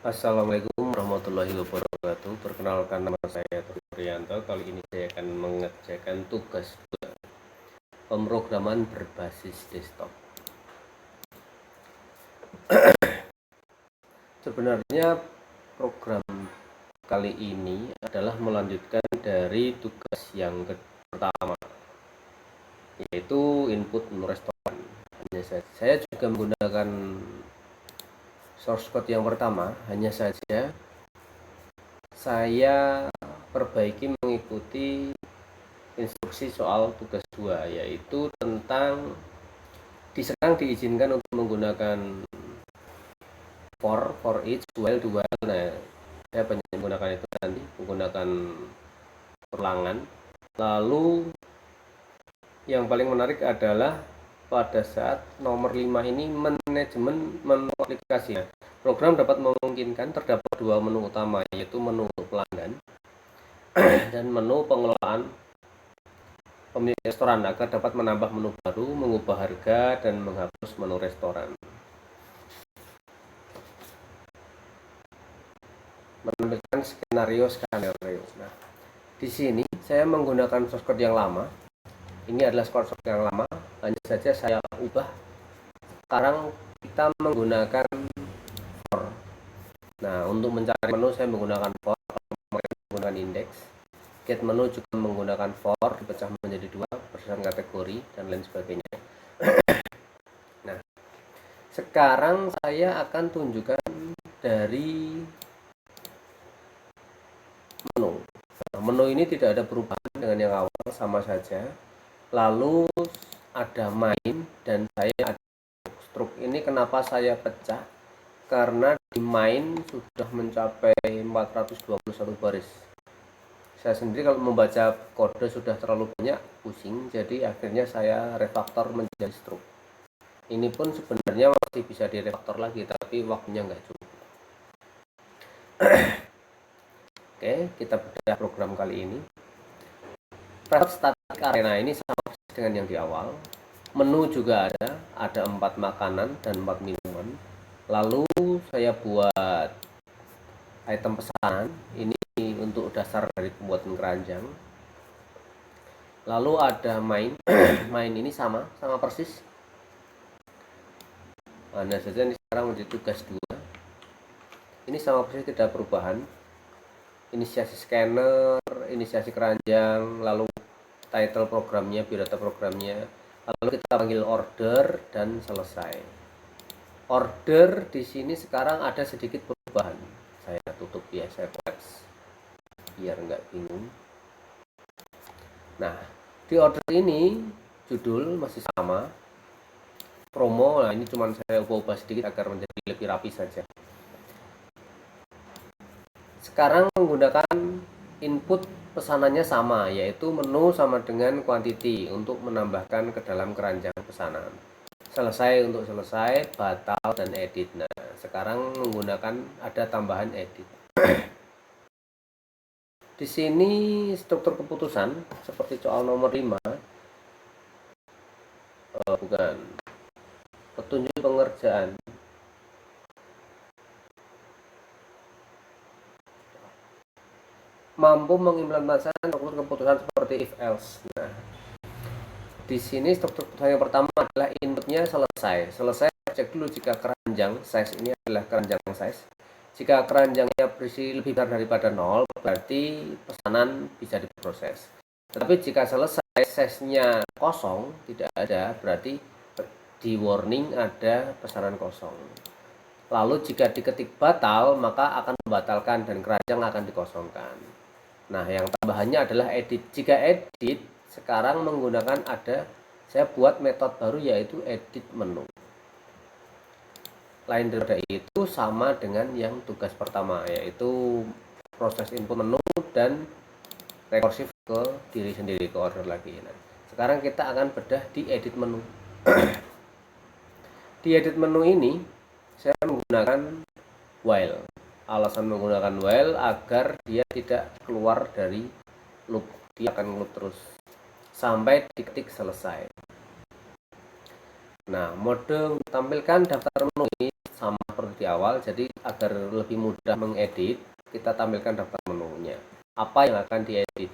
Assalamualaikum warahmatullahi wabarakatuh. Perkenalkan, nama saya Tobi Prianto. Kali ini saya akan mengerjakan tugas pemrograman berbasis desktop. Sebenarnya program kali ini adalah melanjutkan dari tugas yang pertama, yaitu input menu restoran. Hanya saja saya juga menggunakan source code yang pertama, hanya saja saya perbaiki mengikuti instruksi soal tugas 2, yaitu tentang sekarang diizinkan untuk menggunakan for each, while, do while. Nah, saya banyak menggunakan itu nanti, menggunakan perlangan. Lalu yang paling menarik adalah pada saat nomor 5 ini, manajemen menu aplikasi. Program dapat memungkinkan terdapat dua menu utama, yaitu menu pelanggan dan menu pengelolaan pemilik restoran, agar dapat menambah menu baru, mengubah harga, dan menghapus menu restoran. Menampilkan skenario. Nah, di sini saya menggunakan source code yang lama. Ini adalah source code yang lama, hanya saja saya ubah. Sekarang kita menggunakan for. Nah, untuk mencari menu saya menggunakan for, menggunakan index. Get menu juga menggunakan for, dipecah menjadi dua berdasarkan kategori dan lain sebagainya. Nah, sekarang saya akan tunjukkan dari menu. Nah, menu ini tidak ada perubahan dengan yang awal, sama saja. Lalu ada main dan saya ada struk. Ini kenapa saya pecah? Karena di main sudah mencapai 421 baris. Saya sendiri kalau membaca kode sudah terlalu banyak, pusing, jadi akhirnya saya refaktor menjadi struk. Ini pun sebenarnya masih bisa direfaktor lagi, tapi waktunya nggak cukup. Oke, kita bedah program kali ini. Private static arena ini sama dengan yang di awal. Menu juga ada 4 makanan dan 4 minuman. Lalu saya buat item pesanan, ini untuk dasar dari pembuatan keranjang. Lalu ada main. Main ini sama persis. Nah, saja ini sekarang menjadi tugas 2. Ini sama persis, tidak perubahan. Inisiasi scanner, inisiasi keranjang, lalu title programnya, biodata programnya. Lalu kita panggil order dan selesai. Order di sini sekarang ada sedikit perubahan. Saya tutup ya, saya collapse biar nggak bingung. Nah, di order ini judul masih sama, promo. Nah, ini cuma saya ubah sedikit agar menjadi lebih rapi saja. Sekarang menggunakan input pesanannya sama, yaitu menu sama dengan quantity untuk menambahkan ke dalam keranjang pesanan. Selesai untuk selesai, batal, dan edit. Nah, sekarang menggunakan ada tambahan edit. Di sini struktur keputusan seperti soal nomor 5. Bukan. Petunjuk pengerjaan. Mampu mengimplementasikan struktur keputusan seperti if else. Nah, di sini struktur keputusan yang pertama adalah inputnya selesai. Selesai, cek dulu jika keranjang size ini adalah keranjang size. Jika keranjangnya berisi lebih besar daripada 0, berarti pesanan bisa diproses. Tetapi jika selesai size-nya kosong, tidak ada, berarti di warning ada pesanan kosong. Lalu jika diketik batal, maka akan membatalkan dan keranjang akan dikosongkan. Nah, yang tambahannya adalah edit. Jika edit, sekarang menggunakan saya buat metode baru, yaitu edit menu. Lain daripada itu sama dengan yang tugas pertama, yaitu proses input menu dan rekursif ke diri sendiri, ke order lagi. Nah, sekarang kita akan bedah di edit menu. Di edit menu ini saya menggunakan while. Alasan menggunakan while agar dia tidak keluar dari loop, dia akan loop terus sampai diketik selesai. Nah, mode tampilkan daftar menu ini sama seperti di awal. Jadi agar lebih mudah mengedit, kita tampilkan daftar menunya. Apa yang akan diedit?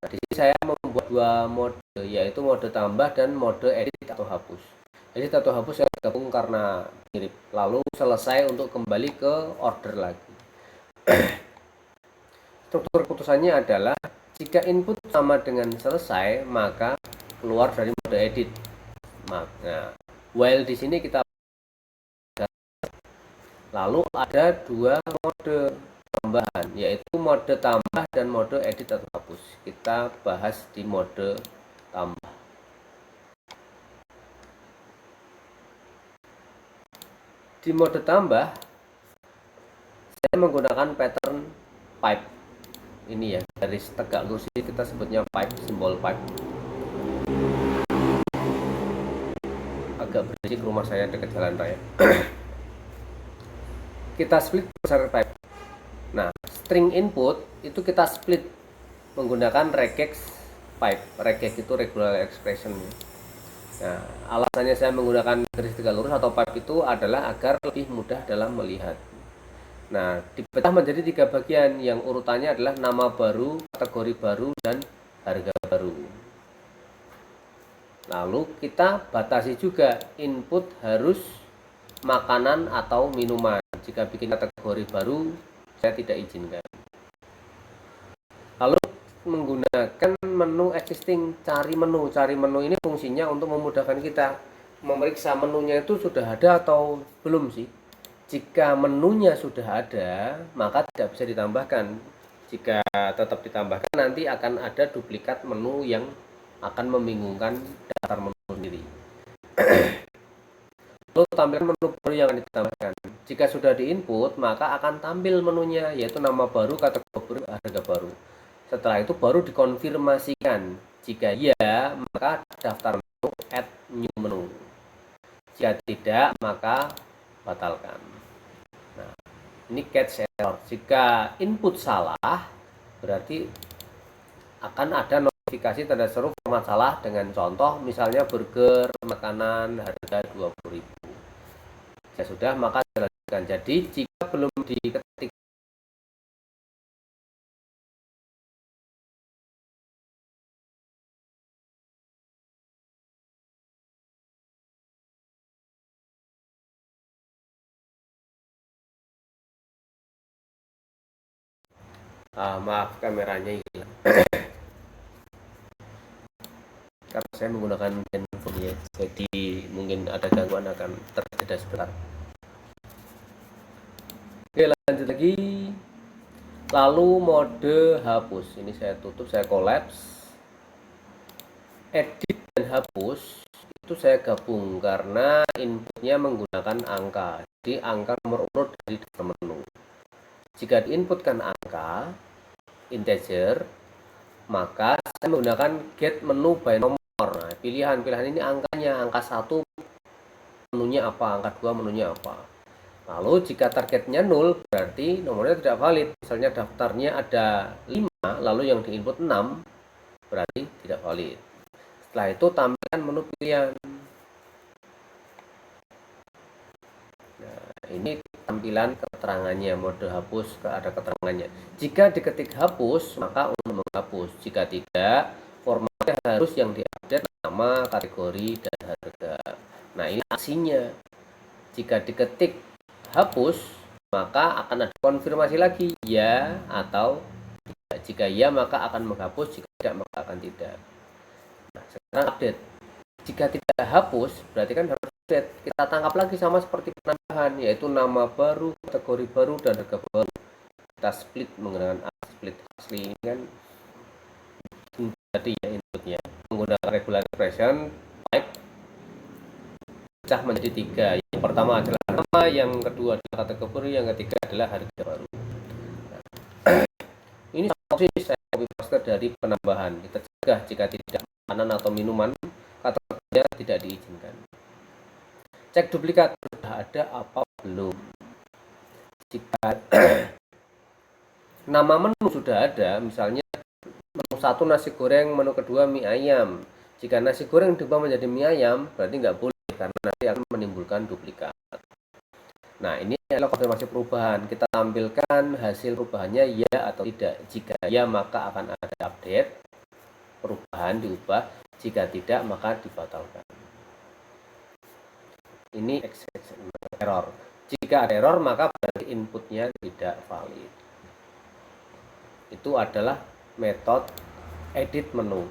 Nah, di sini saya membuat dua mode, yaitu mode tambah dan mode edit atau hapus. Edit atau hapus saya gabung karena mirip. Lalu selesai untuk kembali ke order lagi. Struktur keputusannya adalah jika input sama dengan selesai, maka keluar dari mode edit. Nah, while di sini kita lalu ada dua mode tambahan, yaitu mode tambah dan mode edit atau hapus. Kita bahas di mode tambah. Di mode tambah, saya menggunakan pattern pipe. Ini ya, garis tegak lurus kita sebutnya pipe, simbol pipe. Agak berisik rumah saya dekat jalan raya. Kita split besar pipe. Nah, string input itu kita split menggunakan regex pipe. Regex itu regular expression. Nah, alasannya saya menggunakan garis tegak lurus atau pipe itu adalah agar lebih mudah dalam melihat. Nah, dipecah menjadi 3 bagian yang urutannya adalah nama baru, kategori baru, dan harga baru. Lalu kita batasi juga input harus makanan atau minuman. Jika bikin kategori baru, saya tidak izinkan. Lalu menggunakan menu existing, cari menu. Cari menu ini fungsinya untuk memudahkan kita memeriksa menunya itu sudah ada atau belum sih. Jika menunya sudah ada, maka tidak bisa ditambahkan. Jika tetap ditambahkan, nanti akan ada duplikat menu yang akan membingungkan daftar menu sendiri. Lalu tampilkan menu baru yang akan ditambahkan. Jika sudah diinput, maka akan tampil menunya, yaitu nama baru, kategori baru, harga baru. Setelah itu baru dikonfirmasikan. Jika iya, maka daftar menu add new menu. Jika tidak, maka batalkan. Nah, ini catch error. Jika input salah, berarti akan ada notifikasi tanda seru format salah dengan contoh misalnya burger, makanan, harga 20.000. Ya sudah, maka dilanjutkan. Jadi jika belum diketik maaf, kameranya hilang. Karena saya menggunakan handphone ya, jadi mungkin ada gangguan, akan terjeda sebentar. Oke, lanjut lagi. Lalu mode hapus. Ini saya tutup, saya collapse. Edit dan hapus itu saya gabung karena inputnya menggunakan angka. Jadi angka nomor urut dari daftar menu. Jika diinputkan angka integer, maka saya menggunakan get menu by nomor. Nah, pilihan ini angkanya, angka 1 menunya apa, angka 2 menunya apa. Lalu jika targetnya 0, berarti nomornya tidak valid. Misalnya daftarnya ada 5, lalu yang diinput 6, berarti tidak valid. Setelah itu tampilkan menu pilihan. Nah, ini tampilan keterangannya, mode hapus ada keterangannya. Jika diketik hapus, maka untuk menghapus. Jika tidak, formatnya harus yang diupdate nama, kategori, dan harga. Nah, ini aksinya. Jika diketik hapus, maka akan ada konfirmasi lagi ya atau tidak. Jika ya, maka akan menghapus. Jika tidak, maka akan tidak. Nah, sekarang update. Jika tidak hapus, berarti kan harus update. Kita tangkap lagi sama seperti penambahan, yaitu nama baru, kategori baru, dan harga baru. Kita split menggunakan split asli ini kan tadi ya inputnya menggunakan regular expression pipe pecah menjadi 3. Yang pertama adalah nama, yang kedua adalah kategori baru, yang ketiga adalah harga baru. Ini saya copy paste dari penambahan. Kita cegah jika tidak makanan atau minuman kategorinya tidak diizinkan. Cek duplikat sudah ada apa belum. Jika nama menu sudah ada, misalnya menu 1 nasi goreng, menu kedua mie ayam. Jika nasi goreng diubah menjadi mie ayam, berarti nggak boleh karena nanti akan menimbulkan duplikat. Nah, ini adalah konfirmasi perubahan. Kita tampilkan hasil perubahannya ya atau tidak. Jika ya, maka akan ada update, perubahan diubah. Jika tidak, maka dibatalkan. Ini error. Jika ada error, maka berarti inputnya tidak valid. Itu adalah metode edit menu.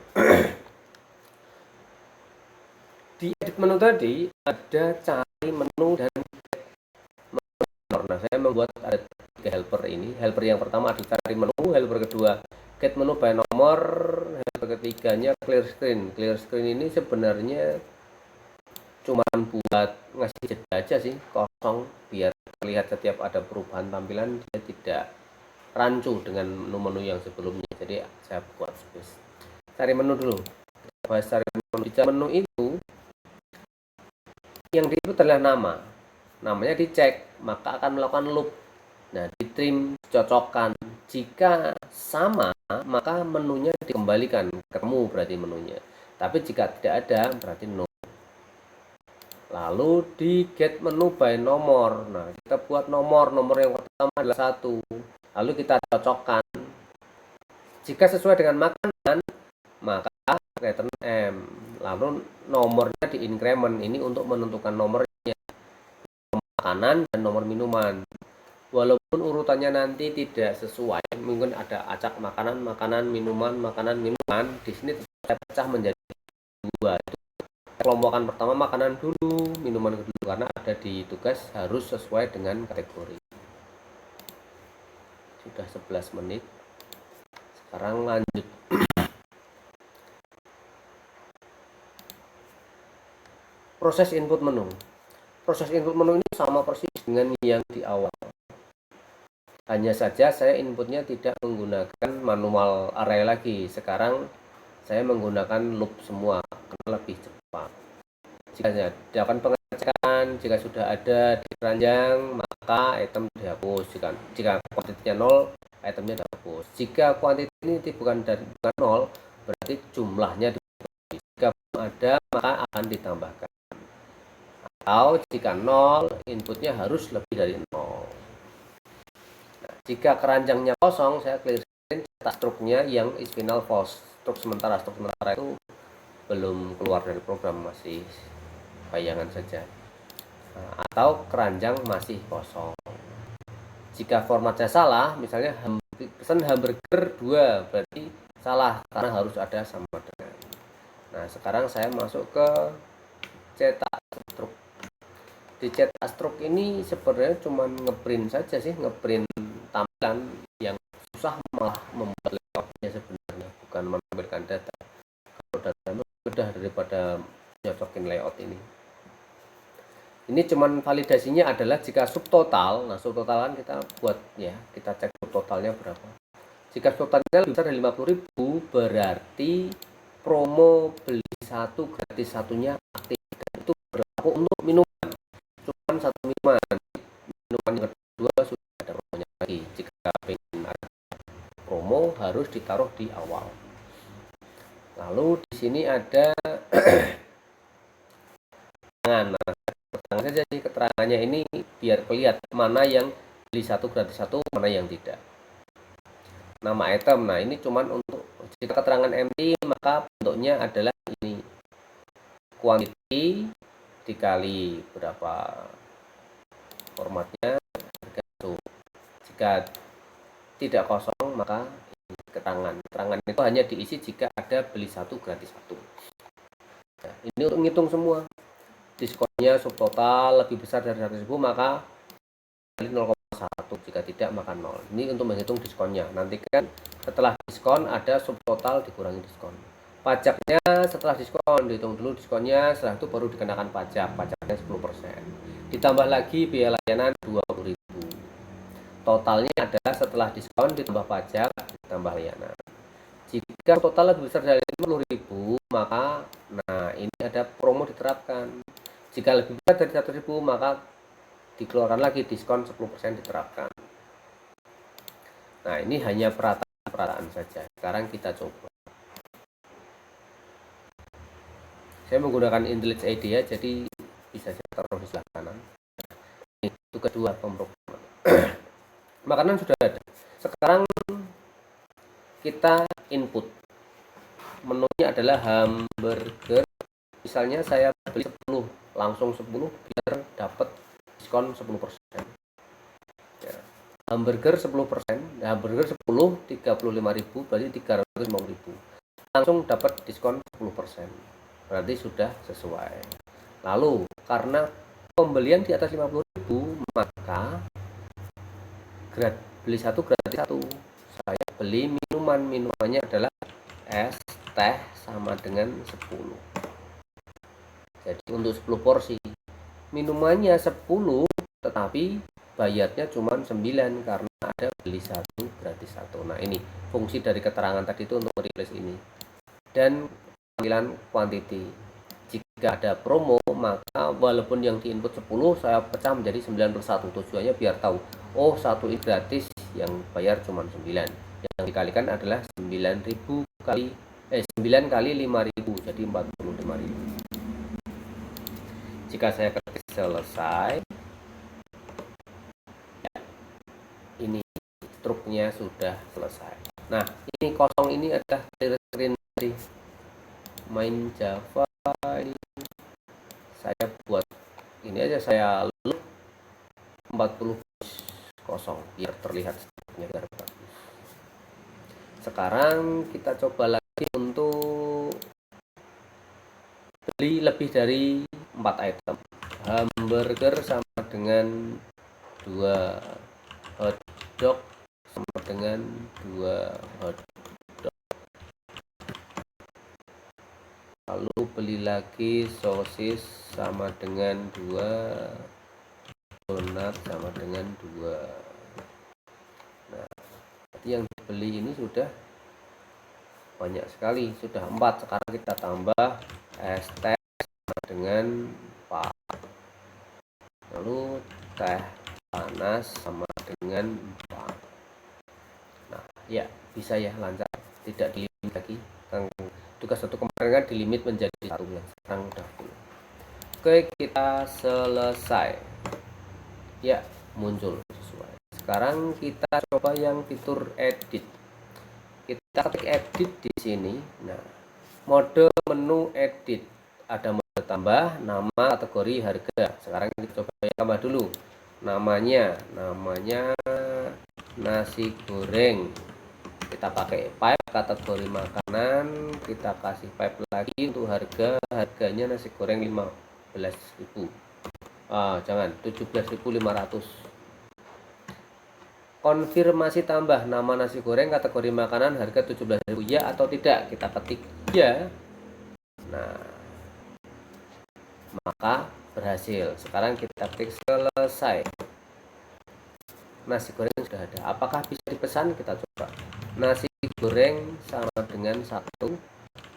Di edit menu tadi ada cari menu dan nah, saya membuat ada 3 helper ini. Helper yang pertama adalah cari menu, helper kedua get menu by nomor, helper ketiganya clear screen. Clear screen ini sebenarnya cuman buat ngasih jeda aja sih, kosong, biar terlihat setiap ada perubahan tampilan dia tidak rancu dengan menu-menu yang sebelumnya. Jadi saya buat space. Cari menu dulu. Bahas cari menu. Di menu itu yang di input adalah nama. Namanya dicek, maka akan melakukan loop. Nah, di trim cocokkan. Jika sama, maka menunya dikembalikan. Ketemu berarti menunya. Tapi jika tidak ada, berarti no. Lalu di get menu by nomor. Nah, kita buat nomor yang pertama adalah 1. Lalu kita cocokkan. Jika sesuai dengan makanan, maka return M. Lalu nomornya di increment. Ini untuk menentukan nomornya. Makanan dan nomor minuman. Walaupun urutannya nanti tidak sesuai, mungkin ada acak makanan, minuman, di sini saya pecah menjadi 2. Kelompokan pertama makanan dulu, minuman dulu, karena ada di tugas harus sesuai dengan kategori. Sudah 11 menit. Sekarang lanjut. Proses input menu. Proses input menu ini sama persis dengan yang di awal. Hanya saja saya inputnya tidak menggunakan manual array lagi. Sekarang saya menggunakan loop semua karena lebih cepat. Jika dilakukan pengecekan, jika sudah ada di keranjang, maka item dihapus. Jika kuantitinya 0, itemnya dihapus. Jika kuantiti ini bukan 0, berarti jumlahnya dihapus. Jika belum ada, maka akan ditambahkan. Atau jika 0, inputnya harus lebih dari 0. Nah, jika keranjangnya kosong, saya clear screen, cetak struknya yang is final false. Struk sementara itu belum keluar dari program, masih bayangan saja. Nah, atau keranjang masih kosong. Jika formatnya salah, misalnya pesan hamburger 2, berarti salah karena harus ada sama dengan. Nah, sekarang saya masuk ke cetak struk. Di cetak struk ini sebenarnya cuma ngeprint saja sih, ngeprint tampilan. Yang susah malah membuat layoutnya sebenarnya, bukan menampilkan data. Kalau data mudah daripada nyocokin layout ini. Ini cuman validasinya adalah jika subtotal. Nah, subtotalan kita buat ya, kita cek subtotalnya berapa. Jika subtotalnya lebih besar dari 50.000, berarti promo beli 1 gratis 1-nya aktif, dan itu berlaku untuk minuman. Cuman 1 minuman yang kedua sudah ada promonya lagi. Jika ingin ada promo harus ditaruh di awal. Lalu di sini ada tangan. Nah, saja sih keterangannya ini biar kelihatan mana yang beli 1 gratis 1, mana yang tidak. Nama item. Nah, ini cuman untuk jika keterangan empty, maka bentuknya adalah ini. Quantity dikali berapa formatnya. Jika tidak kosong, maka ini keterangan. Keterangan itu hanya diisi jika ada beli 1 gratis 1. Nah, ini untuk menghitung semua. Diskonnya subtotal lebih besar dari 100.000, maka 0,1. Jika tidak, maka 0. Ini untuk menghitung diskonnya. Nanti kan setelah diskon ada subtotal dikurangi diskon. Pajaknya setelah diskon dihitung dulu diskonnya, setelah itu baru dikenakan pajak. Pajaknya 10%. Ditambah lagi biaya layanan 20.000. Totalnya adalah setelah diskon ditambah pajak ditambah layanan. Jika total lebih besar dari 50.000, maka nah ini ada promo diterapkan. Jika lebih besar dari 100.000, maka dikeluarkan lagi diskon 10% diterapkan. Nah, ini hanya perataan saja. Sekarang kita coba. Saya menggunakan IntelliJ IDEA, jadi bisa saya taruh di sebelah kanan. Itu kedua pemrograman. Makanan sudah ada. Sekarang kita input. Menunya adalah hamburger. Misalnya saya beli 10, langsung 10 biar dapat diskon 10%. Ya. Hamburger 10%, hamburger 10 35.000 berarti 350.000. Langsung dapat diskon 10%. Berarti sudah sesuai. Lalu karena pembelian di atas 50.000, maka beli satu gratis satu. Saya beli minumannya adalah es teh sama dengan 10. Jadi untuk 10 porsi. Minumannya 10 tetapi bayarnya cuma 9 karena ada beli satu gratis satu. Nah, ini fungsi dari keterangan tadi itu untuk replace ini. Dan panggilan quantity. Jika ada promo, maka walaupun yang diinput 10, saya pecah menjadi 9 per 1. Tujuannya biar tahu, oh satu ini gratis, yang bayar cuma 9. Yang dikalikan adalah 9.000 kali 9 kali 5.000, jadi 45.000. Jika saya ketik selesai, ya, ini struknya sudah selesai. Nah, ini kosong ini adalah screen dari main Java. Ini saya buat ini aja, saya loop 40 kosong biar terlihat struknya biar bagus. Sekarang kita coba lagi untuk beli lebih dari 4 item. Hamburger sama dengan 2 hotdog sama dengan 2 hotdog. Lalu beli lagi sosis sama dengan 2 donat sama dengan 2. Nah, yang dibeli ini sudah banyak sekali, sudah 4. Sekarang kita tambah es teh sama dengan 4. Lalu teh panas sama dengan 4. Nah, ya bisa ya, lancar, tidak dilimit lagi. Tugas satu kemarin kan dilimit menjadi 1, yang sekarang udah full. Oke, kita selesai. Ya, muncul sesuai. Sekarang kita coba yang fitur edit. Kita klik edit di sini. Nah, mode menu edit. Ada mode tambah, nama, kategori, harga. Sekarang kita coba yang tambah dulu. Namanya nasi goreng. Kita pakai pipe, kategori makanan, kita kasih pipe lagi. Untuk harganya nasi goreng 15.000. Jangan, 17.500. Konfirmasi tambah nama nasi goreng, kategori makanan, harga 17.000, ya atau tidak. Kita ketik ya. Nah, maka berhasil. Sekarang kita klik selesai. Nasi goreng sudah ada. Apakah bisa dipesan? Kita coba. Nasi goreng sama dengan 1,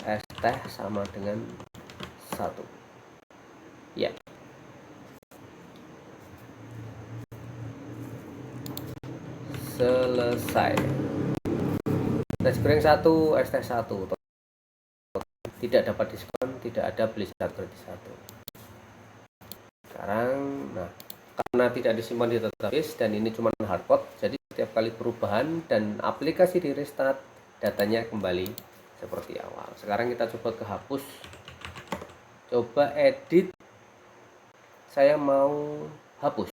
es teh sama dengan 1. Ya. Selesai. Nasi goreng 1, es teh 1. Tidak dapat diskon, tidak ada beli 1 gratis 1. Sekarang, nah, karena tidak disimpan di database dan ini cuma hardcode, jadi setiap kali perubahan dan aplikasi di restart, datanya kembali seperti awal. Sekarang kita coba ke hapus. Coba edit. Saya mau hapus.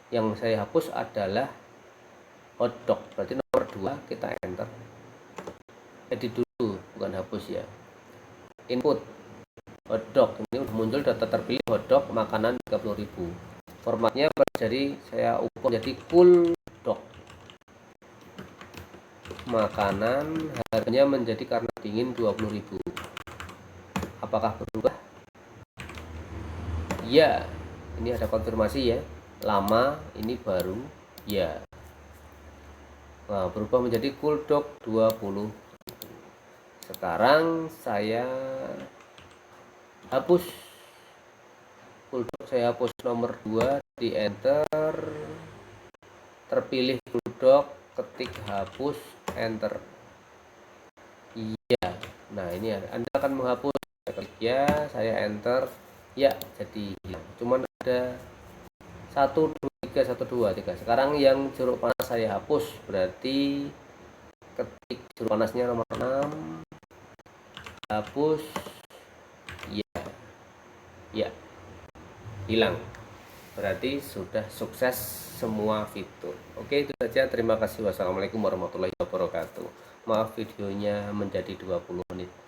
Yang saya hapus adalah hotdog, berarti nomor 2, kita enter. Edit dulu, bukan hapus ya. Input hotdog, ini udah muncul data terpilih hotdog makanan 30.000. Formatnya jadi saya ubah menjadi cool dog. Makanan harganya menjadi karena dingin 20.000. Apakah berubah? Ya, ini ada konfirmasi ya. Lama, ini baru ya. Nah, berubah menjadi cool dog 20. Sekarang saya hapus cool dog, saya hapus nomor 2, di enter, terpilih cool dog, ketik hapus, enter. Iya. Nah, ini Anda akan menghapus. Saya klik ya, saya enter. Ya, jadi hilang. Cuman ada 1, 2, 3 sekarang yang jeruk panas saya hapus, berarti ketik jeruk panasnya nomor 6, hapus, ya hilang, berarti sudah sukses semua fitur. Oke, itu saja, terima kasih. Wassalamualaikum warahmatullahi wabarakatuh. Maaf videonya menjadi 20 menit.